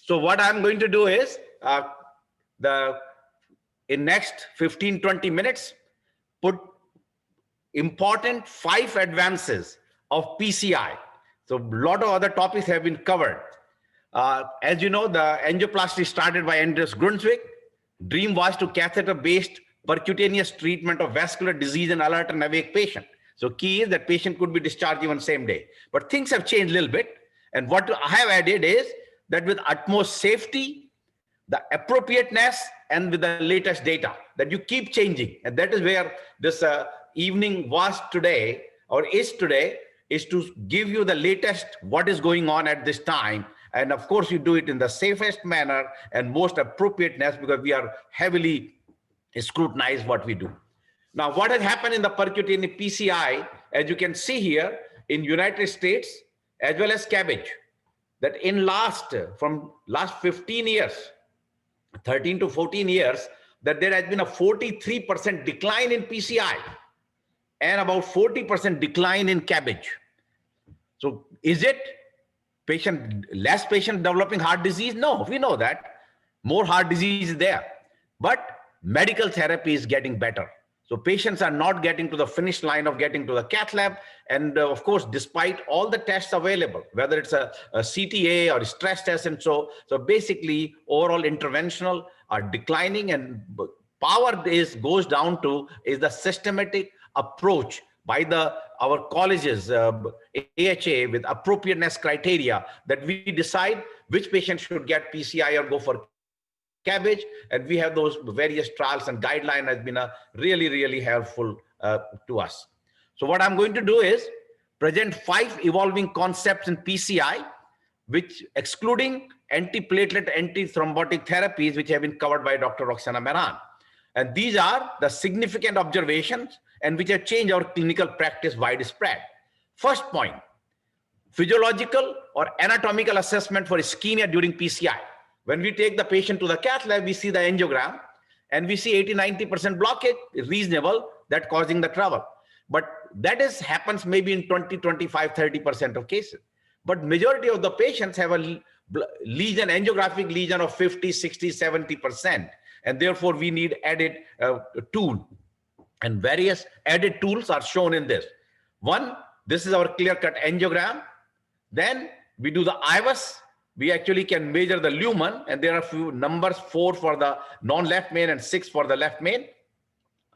So what I'm going to do is the in next 15-20 minutes, put important 5 advances of PCI. So a lot of other topics have been covered. As you know, the angioplasty started by Andreas Grunswig. Dream was to catheter-based percutaneous treatment of vascular disease in alert and awake patient. So key is that patient could be discharged even same day. But things have changed a little bit. And what I have added is that with utmost safety, the appropriateness, and with the latest data, that you keep changing. And that is where this evening was today, or is today, is to give you the latest what is going on at this time. And of course, you do it in the safest manner and most appropriateness, because we are heavily scrutinized what we do. Now, what has happened in the percutaneous PCI, as you can see here, in United States, as well as CABG, that in from last 15 years, 13 to 14 years, that there has been a 43% decline in PCI and about 40% decline in CABG. So is it less patient developing heart disease? No, we know that. More heart disease is there. But medical therapy is getting better. So patients are not getting to the finish line of getting to the cath lab. And of course, despite all the tests available, whether it's a CTA or a stress test and so basically overall interventional are declining, and power goes down to is the systematic approach by our colleges, AHA, with appropriateness criteria, that we decide which patient should get PCI or go for CABG, and we have those various trials, and guideline has been a really, really helpful to us. So what I'm going to do is present 5 evolving concepts in PCI, which excluding antiplatelet, antithrombotic therapies, which have been covered by Dr. Roxana Mehran. And these are the significant observations and which have changed our clinical practice widespread. First point, physiological or anatomical assessment for ischemia during PCI. When we take the patient to the cath lab, we see the angiogram and we see 80-90% blockage is reasonable, that causing the trouble. But that happens maybe in 20, 25, 30% of cases. But majority of the patients have a lesion, angiographic lesion of 50, 60, 70%. And therefore we need added tool. And various added tools are shown in this. One, this is our clear-cut angiogram. Then we do the IVUS. We actually can measure the lumen, and there are a few numbers, 4 for the non-left main and 6 for the left main.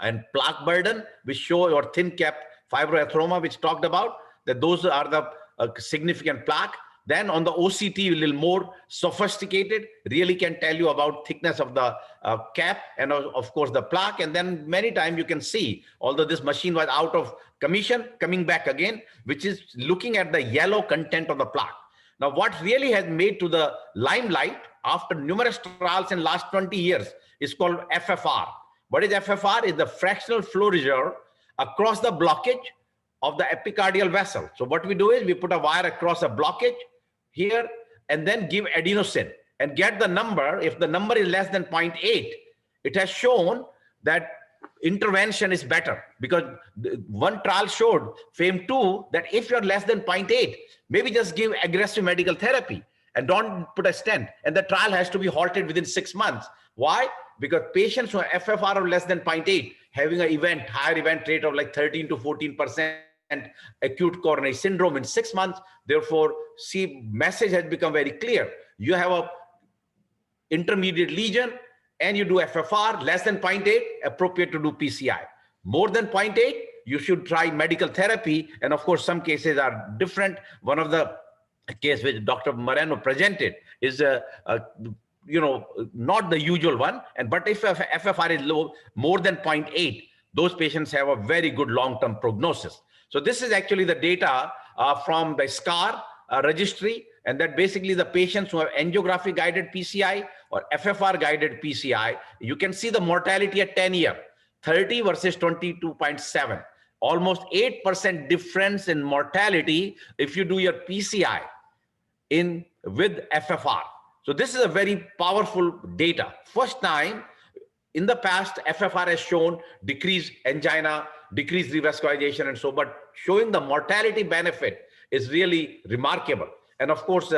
And plaque burden, which show your thin cap fibroatheroma, which talked about, that those are the significant plaque. Then on the OCT, a little more sophisticated, really can tell you about thickness of the cap and of course the plaque. And then many times you can see, although this machine was out of commission, coming back again, which is looking at the yellow content of the plaque. Now, what really has made to the limelight after numerous trials in last 20 years is called FFR. What is FFR? Is the fractional flow reserve across the blockage of the epicardial vessel. So what we do is we put a wire across a blockage here and then give adenosine and get the number. If the number is less than 0.8, it has shown that intervention is better, because one trial showed, FAME2, that if you're less than 0.8, maybe just give aggressive medical therapy and don't put a stent. And the trial has to be halted within 6 months. Why? Because patients who are FFR of less than 0.8, having an higher event rate of like 13 to 14% acute coronary syndrome in 6 months. Therefore, message has become very clear. You have a intermediate lesion and you do FFR less than 0.8, appropriate to do PCI. More than 0.8, you should try medical therapy. And of course, some cases are different. One of the case which Dr. Moreno presented is not the usual one. But if FFR is low, more than 0.8, those patients have a very good long-term prognosis. So this is actually the data from the SCAR registry, and that basically the patients who have angiographic guided PCI or FFR guided PCI, you can see the mortality at 10 years, 30 versus 22.7, almost 8% difference in mortality if you do your PCI with FFR. So this is a very powerful data. First time in the past, FFR has shown decreased angina, decreased revascularization and so, but showing the mortality benefit is really remarkable. And of course,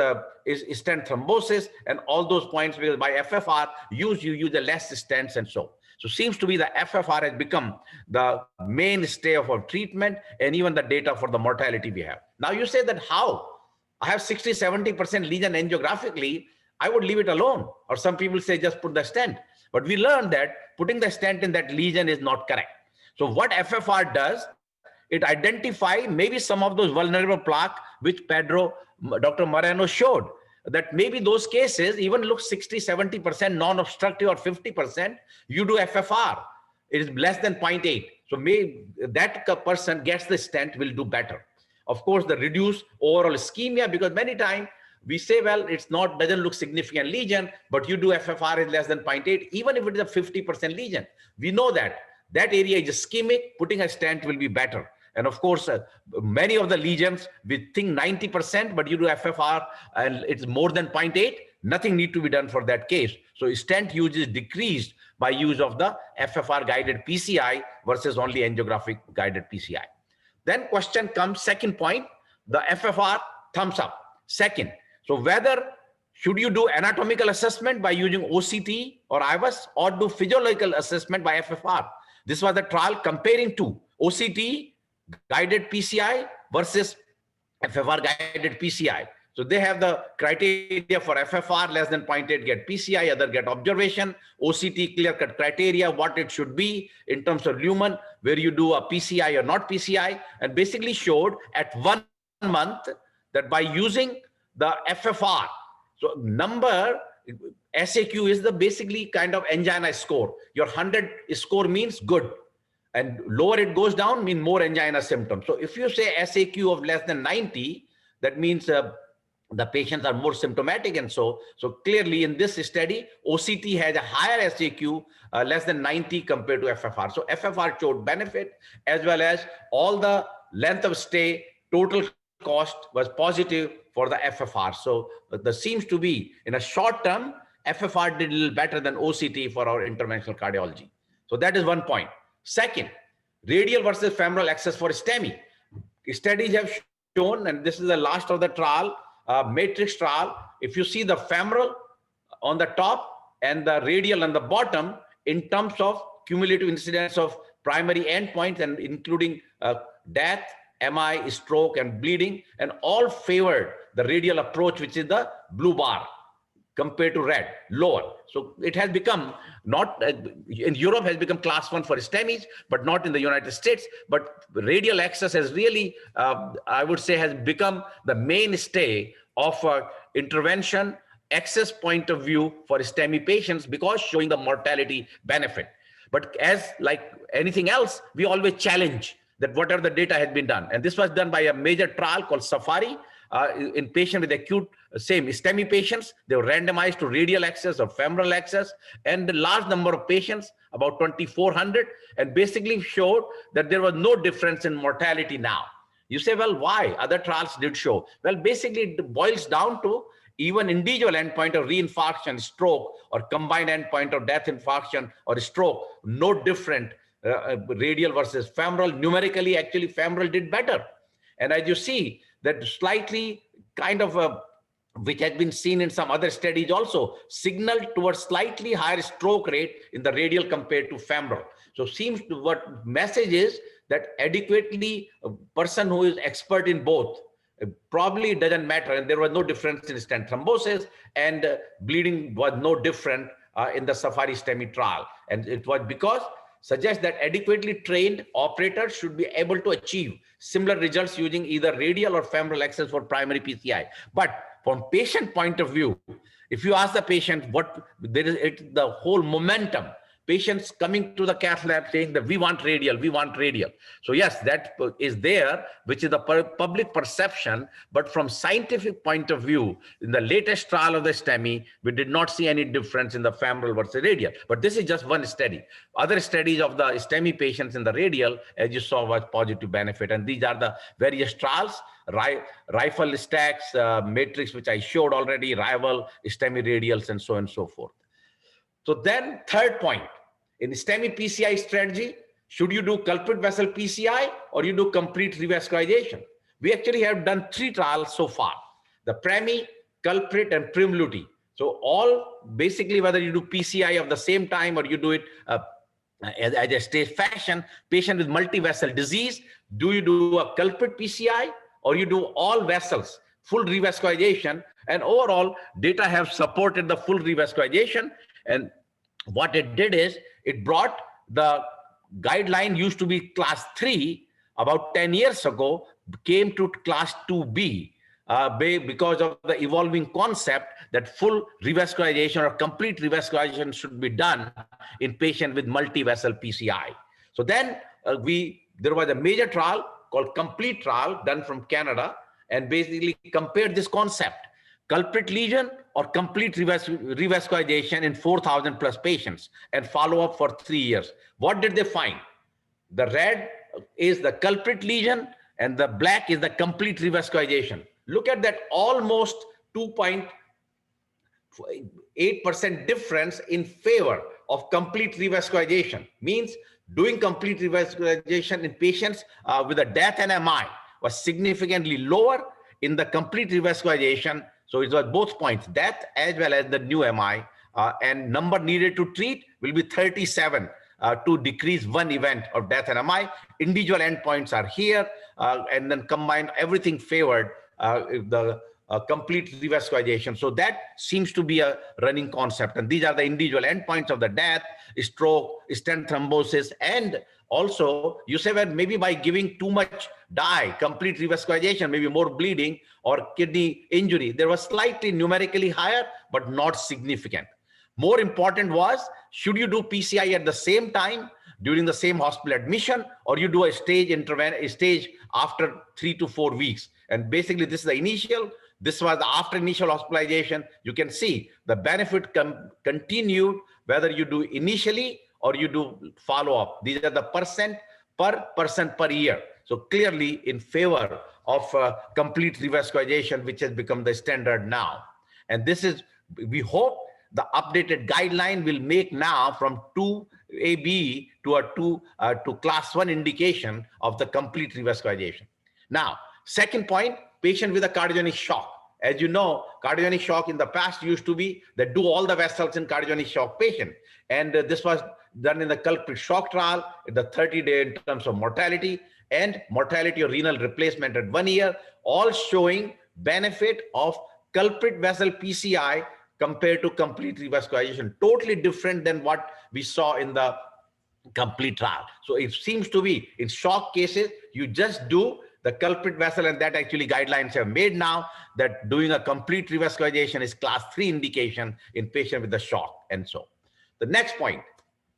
is stent thrombosis and all those points, because by FFR, you use the less stents and so. So seems to be the FFR has become the mainstay of our treatment and even the data for the mortality we have. Now you say that how? I have 60-70% lesion angiographically, I would leave it alone. Or some people say just put the stent. But we learned that putting the stent in that lesion is not correct. So what FFR does, it identifies maybe some of those vulnerable plaque, which Dr. Moreno showed, that maybe those cases even look 60-70% non-obstructive or 50%, you do FFR. It is less than 0.8. So maybe that person gets the stent will do better. Of course, the reduced overall ischemia, because many times we say, well, it's not, doesn't look significant lesion, but you do FFR is less than 0.8, even if it is a 50% lesion. We know that area is ischemic, putting a stent will be better. And of course, many of the lesions, we think 90%, but you do FFR and it's more than 0.8, nothing need to be done for that case. So stent use is decreased by use of the FFR guided PCI versus only angiographic guided PCI. Then question comes, second point, the FFR thumbs up. Second, so whether should you do anatomical assessment by using OCT or IVUS or do physiological assessment by FFR? This was the trial comparing to OCT guided PCI versus FFR guided PCI. So they have the criteria for FFR less than 0.8 get PCI, other get observation, OCT clear-cut criteria, what it should be in terms of lumen, where you do a PCI or not PCI, and basically showed at 1 month that by using the FFR, so number, SAQ is the basically kind of angina score. Your 100 score means good. And lower it goes down, mean more angina symptoms. So if you say SAQ of less than 90, that means the patients are more symptomatic. And so clearly in this study, OCT has a higher SAQ, less than 90 compared to FFR. So FFR showed benefit, as well as all the length of stay, total cost was positive for the FFR. So there seems to be, in a short term, FFR did a little better than OCT for our interventional cardiology. So that is one point. Second, radial versus femoral access for STEMI. Studies have shown, and this is the last of the trial, matrix trial. If you see the femoral on the top and the radial on the bottom, in terms of cumulative incidence of primary endpoints and including death, MI, stroke, and bleeding, and all favored the radial approach, which is the blue bar, compared to red, lower. So it has become not, in Europe has become class 1 for STEMIs, but not in the United States. But radial access has really, I would say, has become the mainstay of intervention access point of view for STEMI patients, because showing the mortality benefit. But as like anything else, we always challenge that whatever the data has been done. And this was done by a major trial called Safari, in patients with acute, same STEMI patients. They were randomized to radial access or femoral access, and the large number of patients, about 2,400, and basically showed that there was no difference in mortality now. You say, well, why? Other trials did show. Well, basically it boils down to even individual endpoint of reinfarction, stroke, or combined endpoint of death, infarction, or stroke, no different, radial versus femoral. Numerically, actually, femoral did better. And as you see, that slightly kind of which had been seen in some other studies also, signaled towards slightly higher stroke rate in the radial compared to femoral. So seems to, what message is that adequately a person who is expert in both, probably it doesn't matter, and there was no difference in stent thrombosis, and bleeding was no different in the Safari STEMI trial. And it was because suggests that adequately trained operators should be able to achieve similar results using either radial or femoral access for primary PCI. But from patient point of view, if you ask the patient what there is, the whole momentum, patients coming to the cath lab saying that we want radial, we want radial. So yes, that is there, which is the public perception. But from scientific point of view, in the latest trial of the STEMI, we did not see any difference in the femoral versus radial. But this is just one study. Other studies of the STEMI patients in the radial, as you saw, was positive benefit. And these are the various trials, rifle stacks, matrix, which I showed already, rival, STEMI radials, and so on and so forth. So then third point, in STEMI PCI strategy, should you do culprit vessel PCI or you do complete revascularization? We actually have done 3 trials so far. the PREMI, culprit, and primulity. So all basically, whether you do PCI of the same time or you do it as a stage fashion, patient with multi-vessel disease, do you do a culprit PCI or you do all vessels, full revascularization? And overall, data have supported the full revascularization. And what it did is it brought the guideline used to be class 3 about 10 years ago, came to class 2B because of the evolving concept that full revascularization or complete revascularization should be done in patient with multi-vessel PCI. So then there was a major trial called COMPLETE trial done from Canada, and basically compared this concept, culprit lesion or complete revascularization in 4,000 plus patients, and follow up for 3 years. What did they find? The red is the culprit lesion and the black is the complete revascularization. Look at that, almost 2.8% difference in favor of complete revascularization. Means doing complete revascularization in patients with a death and MI was significantly lower in the complete revascularization. So it was both points, death as well as the new MI, and number needed to treat will be 37 to decrease one event of death and MI. Individual endpoints are here, and then combine everything favored the complete revascularization. So that seems to be a running concept. And these are the individual endpoints of the death, stroke, stent thrombosis, and also you say, well, maybe by giving too much dye, complete revascularization, maybe more bleeding or kidney injury, there was slightly numerically higher, but not significant. More important was, should you do PCI at the same time during the same hospital admission, or you do a stage after 3 to 4 weeks? And basically this is the initial, this was after initial hospitalization. You can see the benefit continued whether you do initially or you do follow-up. These are the percent per person per year. So clearly in favor of complete revascularization, which has become the standard now. And this is, we hope the updated guideline will make now from 2AB to to class 1 indication of the complete revascularization. Now, second point, patient with a cardiogenic shock. As you know, cardiogenic shock in the past used to be that do all the vessels in cardiogenic shock patient. And this was done in the culprit shock trial, in the 30-day in terms of mortality and mortality or renal replacement at 1 year, all showing benefit of culprit vessel PCI compared to complete revascularization. Totally different than what we saw in the complete trial. So it seems to be in shock cases, you just do the culprit vessel, and that actually guidelines have made now that doing a complete revascularization is class 3 indication in patient with the shock. And so the next point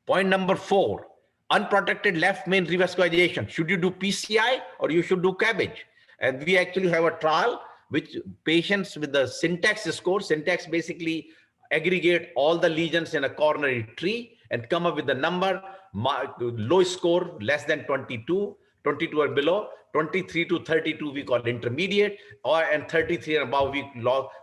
number 4, unprotected left main revascularization. Should you do PCI or you should do CABG? And we actually have a trial which patients with the syntax score, syntax basically aggregate all the lesions in a coronary tree and come up with the number, low score less than 22 or below, 23 to 32 we call intermediate, and 33 and above we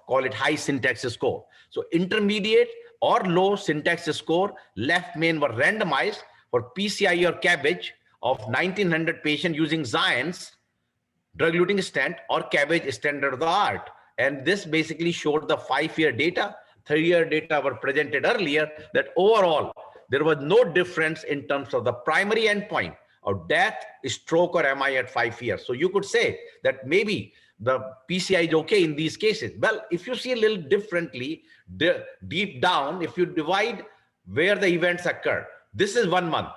call it high syntax score. So intermediate or low syntax score left main were randomized for PCI or CABG of 1900 patients using Xience drug-eluting stent or CABG standard of the art. And this basically showed the 5-year data, 3-year data were presented earlier, that overall there was no difference in terms of the primary endpoint of death, stroke, or MI at 5 years. So you could say that maybe the PCI is okay in these cases. Well, if you see a little differently, deep down, if you divide where the events occur, this is 1 month.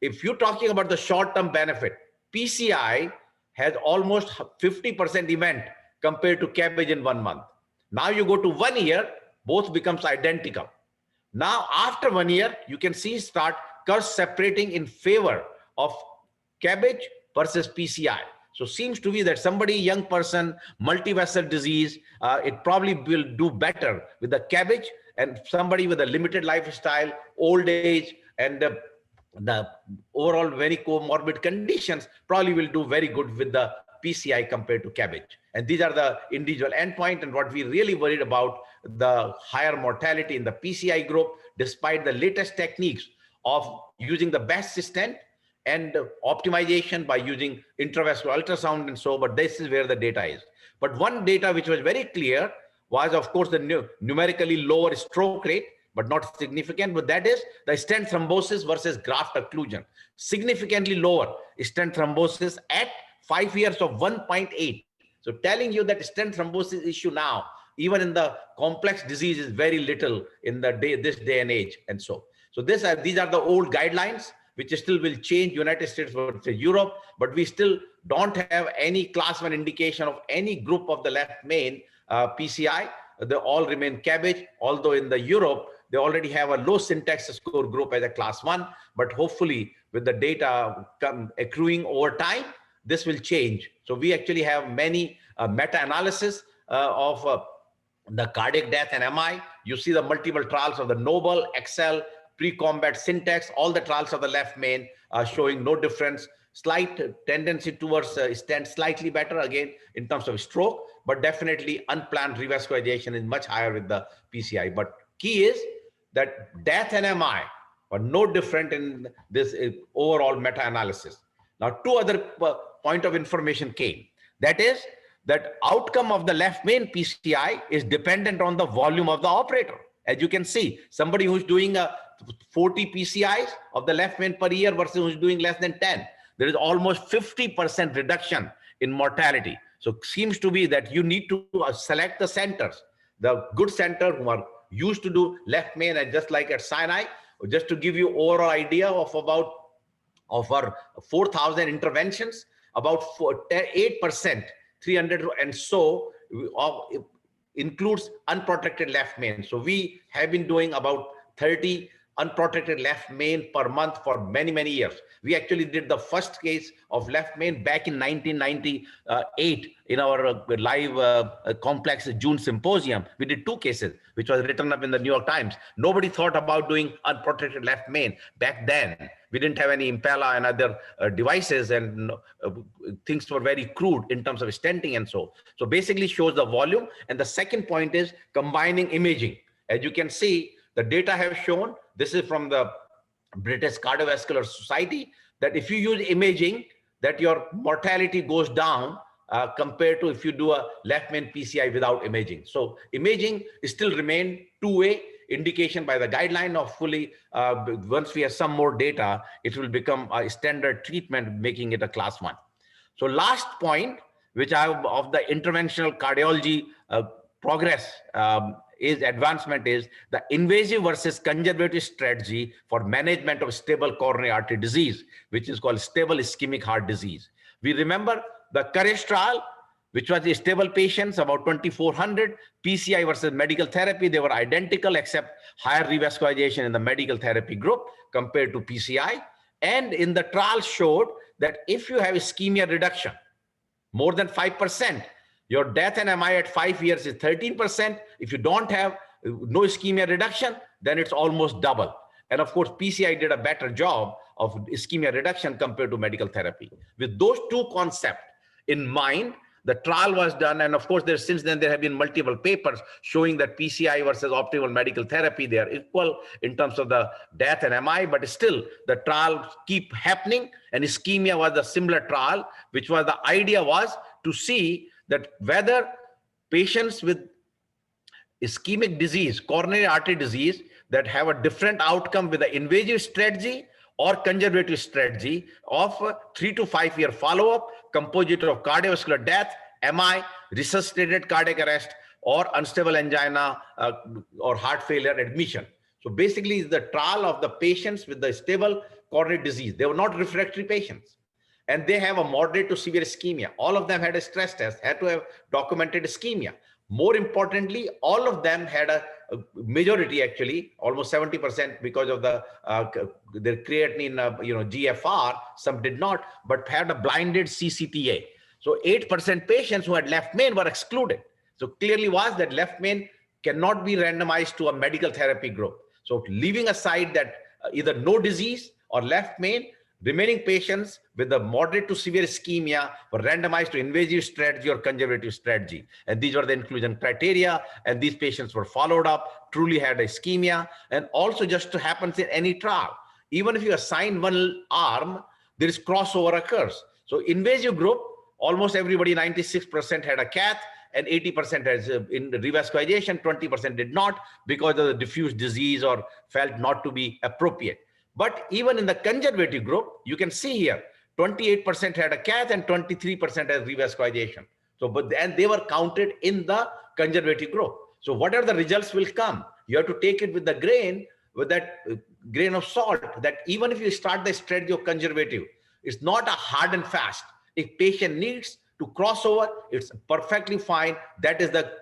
If you're talking about the short-term benefit, PCI has almost 50% event compared to CABG in 1 month. Now you go to 1 year, both becomes identical. Now after 1 year, you can see start curves separating in favor of CABG versus PCI. So seems to be that somebody, young person, multi-vessel disease, it probably will do better with the CABG, and somebody with a limited lifestyle, old age, and the overall very comorbid conditions probably will do very good with the PCI compared to CABG. And these are the individual endpoint, and what we really worried about the higher mortality in the PCI group, despite the latest techniques of using the best stent and optimization by using intravascular ultrasound and so, but this is where the data is. But one data which was very clear was, of course, the numerically lower stroke rate, but not significant. But that is the stent thrombosis versus graft occlusion. Significantly lower stent thrombosis at 5 years of 1.8. So telling you that stent thrombosis issue now, even in the complex disease, is very little in this day and age. And so these are the old guidelines, which still will change United States versus Europe, but we still don't have any class 1 indication of any group of the left main PCI. They all remain CABG, although in the Europe, they already have a low syntax score group as a class 1, but hopefully with the data accruing over time, this will change. So we actually have many meta-analysis of the cardiac death and MI. You see the multiple trials of the Noble, Excel, pre-combat syntax, all the trials of the left main are showing no difference. Slight tendency towards stent slightly better again in terms of stroke, but definitely unplanned revascularization is much higher with the PCI. But key is that death and MI are no different in this overall meta-analysis. Now, two other point of information came. That is that outcome of the left main PCI is dependent on the volume of the operator. As you can see, somebody who's doing 40 PCIs of the left main per year versus who's doing less than 10. There is almost 50% reduction in mortality. So it seems to be that you need to select the centers, the good center who are used to do left main, and just like at Sinai, just to give you overall idea of about our 4,000 interventions, about 8%, 300 and so includes unprotected left main. So we have been doing about 30 unprotected left main per month for many, many years. We actually did the first case of left main back in 1998 in our live complex June symposium. We did 2 cases, which was written up in the New York Times. Nobody thought about doing unprotected left main back then. We didn't have any Impella and other devices, and things were very crude in terms of stenting and so. So basically shows the volume. And the second point is combining imaging. As you can see, the data have shown, this is from the British Cardiovascular Society, that if you use imaging, that your mortality goes down compared to if you do a left main PCI without imaging. So imaging still remain two-way indication by the guideline of fully, once we have some more data, it will become a standard treatment, making it a class 1. So last point, which I have of the interventional cardiology progress advancement is the invasive versus conservative strategy for management of stable coronary artery disease, which is called stable ischemic heart disease. We remember the COURAGE trial, which was the stable patients, about 2,400, PCI versus medical therapy. They were identical except higher revascularization in the medical therapy group compared to PCI. And in the trial showed that if you have ischemia reduction, more than 5%, your death and MI at 5 years is 13%. If you don't have no ischemia reduction, then it's almost double. And of course, PCI did a better job of ischemia reduction compared to medical therapy. With those two concepts in mind, the trial was done. And of course, since then, there have been multiple papers showing that PCI versus optimal medical therapy, they are equal in terms of the death and MI, but still the trials keep happening. And ischemia was a similar trial, which was the idea was to see that whether patients with ischemic disease, coronary artery disease, that have a different outcome with the invasive strategy or conservative strategy of 3 to 5 year follow-up, composite of cardiovascular death, MI, resuscitated cardiac arrest, or unstable angina or heart failure admission. So basically, the trial of the patients with the stable coronary disease. They were not refractory patients, and they have a moderate to severe ischemia. All of them had a stress test, had to have documented ischemia. More importantly, all of them had a majority, actually, almost 70% because of their creatinine, GFR. Some did not, but had a blinded CCTA. So 8% patients who had left main were excluded. So clearly was that left main cannot be randomized to a medical therapy group. So leaving aside that either no disease or left main, remaining patients with the moderate to severe ischemia were randomized to invasive strategy or conservative strategy. And these were the inclusion criteria. And these patients were followed up, truly had ischemia. And also just to happens in any trial, even if you assign one arm, there is crossover occurs. So invasive group, almost everybody, 96% had a cath. and 80% has in revascularization, 20% did not because of the diffuse disease or felt not to be appropriate. But even in the conservative group, you can see here, 28% had a cath and 23% had revascularization. So, and they were counted in the conservative group. So whatever the results will come, you have to take it with the grain, with that grain of salt, that even if you start the strategy of conservative, it's not a hard and fast. If patient needs to cross over, it's perfectly fine. That is the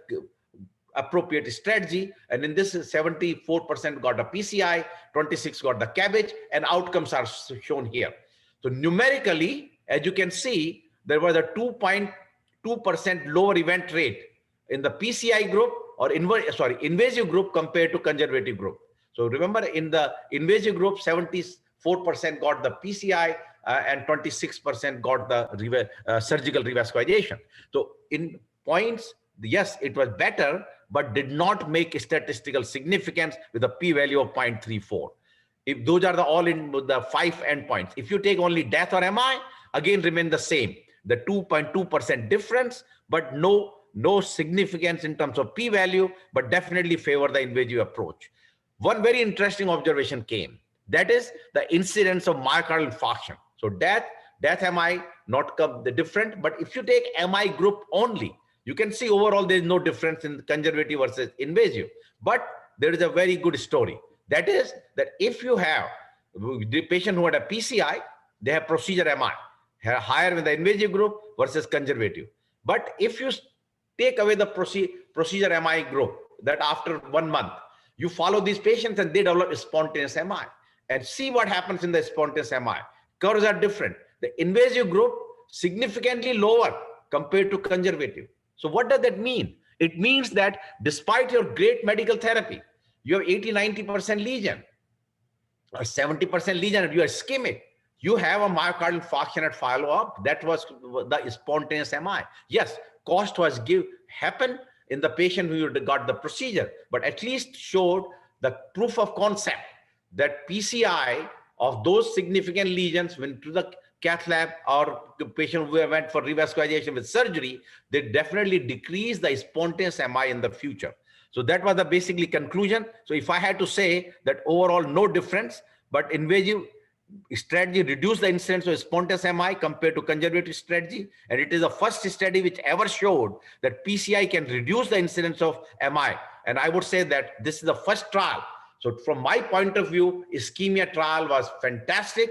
appropriate strategy. And in this, 74% got a PCI, 26 got the cabbage, and outcomes are shown here. So numerically, as you can see, there was a 2.2% lower event rate in the PCI group or invasive group compared to conservative group. So remember, in the invasive group, 74% got the PCI and 26% got the surgical revascularization. So in points, yes, it was better, but did not make statistical significance with a p-value of 0.34. If those are all in the 5 endpoints. If you take only death or MI, again remain the same. The 2.2% difference, but no significance in terms of p-value, but definitely favor the invasive approach. One very interesting observation came. That is the incidence of myocardial infarction. So death MI, not the different, but if you take MI group only, you can see overall there is no difference in conservative versus invasive. But there is a very good story. That is that if you have the patient who had a PCI, they have procedure MI, higher with the invasive group versus conservative. But if you take away the procedure MI group, that after 1 month, you follow these patients and they develop spontaneous MI. And see what happens in the spontaneous MI. Curves are different. The invasive group significantly lower compared to conservative. So what does that mean? It means that despite your great medical therapy, you have 80-90% lesion or 70% lesion and you are ischemic, you have a myocardial infarction at follow-up. That was the spontaneous MI. Yes, cost was happened in the patient who got the procedure, but at least showed the proof of concept that PCI of those significant lesions went to the cath lab or the patient who went for revascularization with surgery, they definitely decrease the spontaneous MI in the future. So that was the basically conclusion. So if I had to say that overall no difference, but invasive strategy reduced the incidence of spontaneous MI compared to conservative strategy. And it is the first study which ever showed that PCI can reduce the incidence of MI. And I would say that this is the first trial. So from my point of view, ischemia trial was fantastic,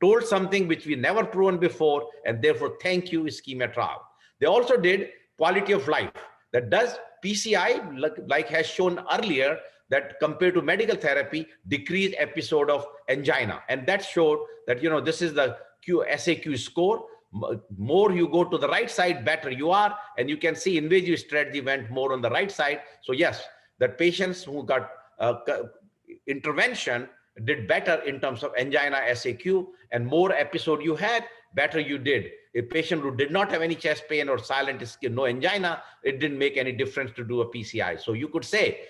told something which we never proven before, and therefore thank you ischemia trial. They also did quality of life. That does PCI, like has shown earlier, that compared to medical therapy, decreased episode of angina. And that showed that, you know, this is the SAQ score. More you go to the right side, better you are. And you can see invasive strategy went more on the right side. So yes, the patients who got intervention did better in terms of angina SAQ, and more episode you had, better you did. A patient who did not have any chest pain or silent ischemia, no angina, it didn't make any difference to do a PCI. So you could say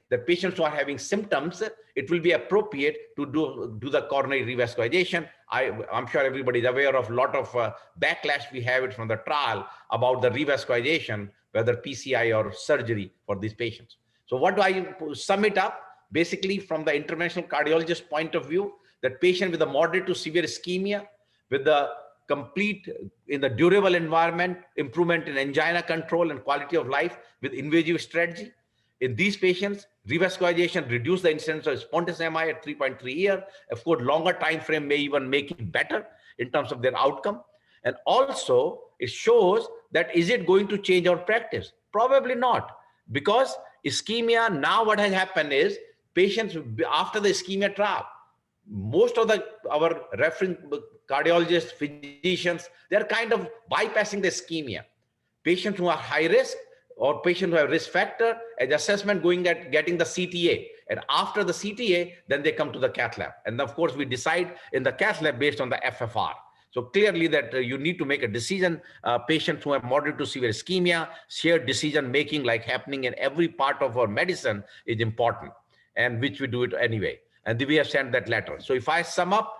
that patients who are having symptoms, it will be appropriate to do the coronary revascularization. I'm sure everybody is aware of a lot of backlash we have it from the trial about the revascularization, whether PCI or surgery for these patients. So what do I sum it up? Basically, from the interventional cardiologist point of view, that patient with a moderate to severe ischemia, with the complete in the durable environment, improvement in angina control and quality of life with invasive strategy. In these patients, revascularization reduced the incidence of spontaneous MI at 3.3 years. Of course, longer time frame may even make it better in terms of their outcome. And also, it shows that is it going to change our practice? Probably not, because ischemia, now what has happened is patients after the ischemia trial, most of our referring cardiologists, physicians, they're kind of bypassing the ischemia. Patients who are high risk or patients who have risk factor, as assessment going at getting the CTA. And after the CTA, then they come to the cath lab. And of course, we decide in the cath lab based on the FFR. So clearly that you need to make a decision. Patients who have moderate to severe ischemia, shared decision making like happening in every part of our medicine is important, and which we do it anyway. And we have sent that letter. So if I sum up,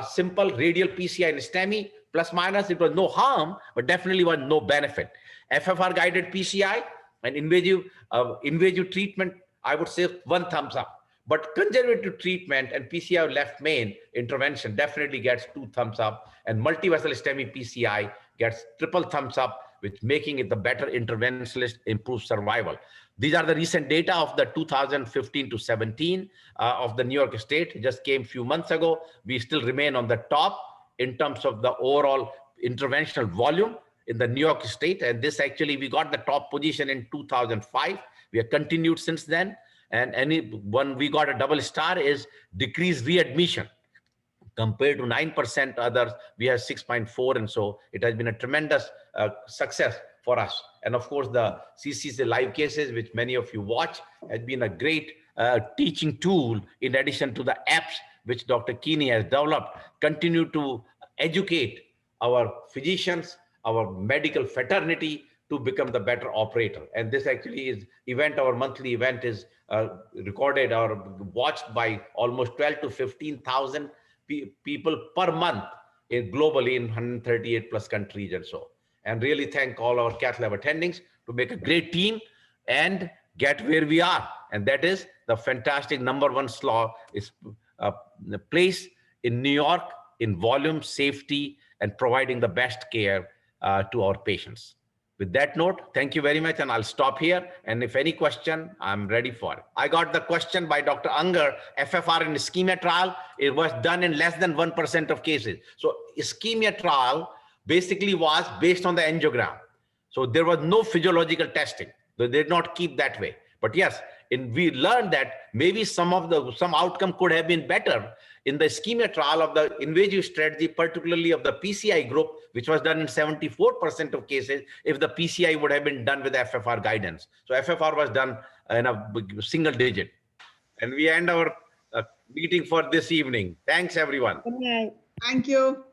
simple radial PCI and STEMI, plus minus, it was no harm, but definitely was no benefit. FFR guided PCI and invasive treatment, I would say 1 thumbs up. But conservative treatment and PCI left main intervention definitely gets 2 thumbs up, and multivessel STEMI PCI gets triple thumbs up, which making it the better interventionist, improves survival. These are the recent data of the 2015 to 17 of the New York State, just came a few months ago. We still remain on the top in terms of the overall interventional volume in the New York State. And this actually, we got the top position in 2005. We have continued since then. And any one we got a double star is decreased readmission. Compared to 9% others, we have 6.4. And so it has been a tremendous success for us. And of course, the CCC live cases, which many of you watch, has been a great teaching tool in addition to the apps which Dr. Keeney has developed, continue to educate our physicians, our medical fraternity to become the better operator. And this actually is event, our monthly event is recorded or watched by almost 12 to 15,000 people per month globally in 138 plus countries and so. And really thank all our cath lab attendings to make a great team and get where we are. And that is the fantastic #1 slot is place in New York in volume, safety, and providing the best care to our patients. With that note, thank you very much, and I'll stop here. And if any question, I'm ready for it. I got the question by Dr. Unger, FFR in ischemia trial. It was done in less than 1% of cases. So ischemia trial basically was based on the angiogram. So there was no physiological testing. They did not keep that way. But yes, we learned that maybe some outcome could have been better in the ischemia trial of the invasive strategy, particularly of the PCI group, which was done in 74% of cases, if the PCI would have been done with FFR guidance. So FFR was done in a single digit. And we end our meeting for this evening. Thanks, everyone. Good night. Thank you.